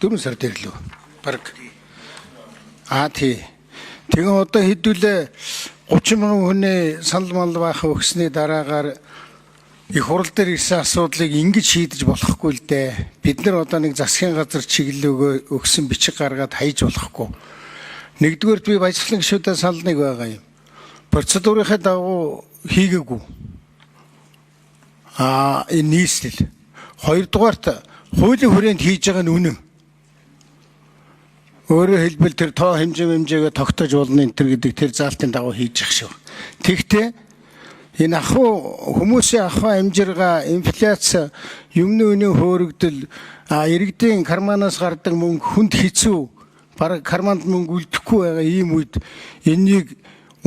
4 сар дээр лөө. Бараг. Тий. Тэгэн одоо хэдүүлээ 30 мянган хүний санал мал баах өгсөний дараагаар их хурал дээр ирсэн асуудлыг ингэж шийдэж болохгүй л дээ. Бид нар одоо нэг засгийн газар чиглэл өгсөн бичиг гаргаад хайж болохгүй. Нэгдүгээр би баяжлан гишүүдэд санал нэг байгаа юм. Процедурынхаа дагуу хийгээгүй. Энэ нийслэл. Хоёрдугаарт хуулийн хүрээнд хийж байгаа нь үнэн. Өөрөөр хэлбэл тэр тоо хэмжээгээ тогтоож болно энэ төр гэдэг тэр заалтын дагуу хийж ах шүү. Тэгтээ энэ хүмүүсийн ахуй амжиргаа, инфляц, юмны үнийн хөөрөгдөл, иргэдийн карманаас гардаг мөнгө хүнд хэцүү, бараг карманд мөнгө үлдэхгүй байгаа ийм үед энийг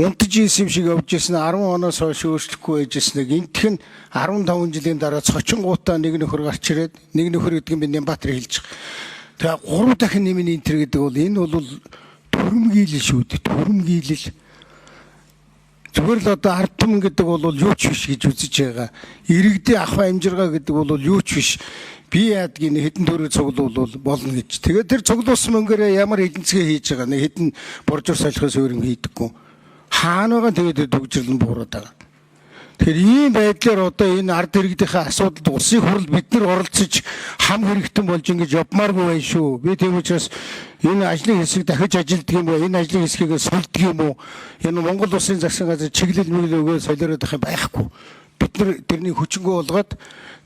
унтаж ийсэн шиг явж ирсэн 10 оноос хойш өөрчлөхгүй байж ирснийг энтх нь 15 жилийн дараа цочингуудаа нэг нөхөр гарч ирээд нэг нөхөр гэдэг нь Нямбатар хэлж байгаа. Тэгээ 3 дахин нэмийн интер гэдэг бол энэ бол төрөмгийлэл шүү дээ. Төрөмгийлэл. Зүгээр л одоо ард түмэн гэдэг бол юу ч биш гэж үзэж байгаа. Иргэдийн ахуй амжиргаа гэдэг бол юу ч биш. Би яадгийн хэдэн төрөөр цуглуул болно гэж. Тэгээд тэр цуглуулсан мөнгөөрөө ямар эдэнцгээ хийж байгаа нэг хэдэн боржуур солихоос өөр юм хийдэггүй. Хаана байгаа тэгээд төгжрөл нь буураад байгаа. Тэгэхээр ийм байдлаар одоо энэ ард иргэдийнхээ асуудалд улсын хурал бид нар оролцож хам хэрэгтэн болж ингэж явмааргүй байх шүү. Би тийм учраас энэ ажлын хэсэг дахиж ажилддаг юм уу? Энэ ажлын хэсгийг сулдаг юм уу? Энэ Монгол Улсын засгийн газар чиглэл өгөө солиороод байх юм байхгүй. Бид нар тэрний хүчингү болгоод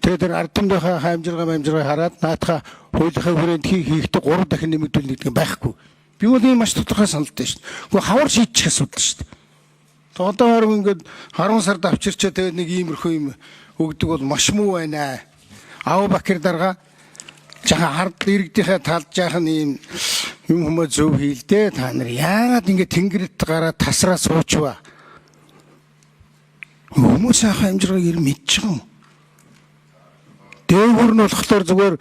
тэгээд тэр ард түмнийхээ хамжиргаа хараад наатаха хуулийнхаа хүрээнд хийхдээ 3 дахин нэмэгдүүлнэ гэдэг юм байхгүй. Би бол ийм маш тодорхой саналтай шүү дээ. Гэхдээ хавар шийдчих асуудал шүү дээ. Одоо харав ингээд 10 сард авчирчаа тэгээд нэг иймэрхүү юм өгдөг бол маш муу байна. Аав Бакир дарга жаахан ард иргэдийнхээ талд жаахан ийм юм хүмүүс зөв хийлдэ. Та нар яагаад ингээд тэнгэрт гараад тасраа суучваа? Хүмүүс ахаа амжиргааг ир мэдчих юм. Дээгүүр нь болохоор зүгээр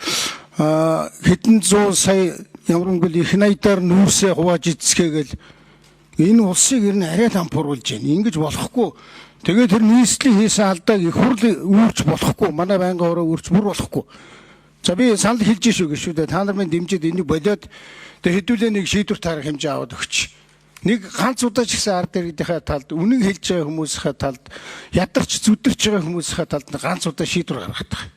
хэдэн зуун сая ямар нэгэн их найдаар нүүрсээ хувааж эцгээгээл энэ улсыг ер нь арай дампууруулж байна. Ингэж болохгүй. Тэгээд тэр нийслэлийн хийсэн алдааг их хурл үүрч болохгүй. Манай байнгын ороо үүрч бүр болохгүй. За би санал хэлж шүү гэж шүү дээ. Та нар минь дэмжиж энийг болоод тэгээд хэдүүлээ нэг шийдвэр таарах хэмжээ аваад өгч. Нэг ганц удаа ч гэсэн ард иргэдийнхээ талд үнэн хэлж байгаа хүмүүсийнхээ талд ядарч зүдэрч байгаа хүмүүсийнхээ талд ганц удаа шийдвэр гаргах.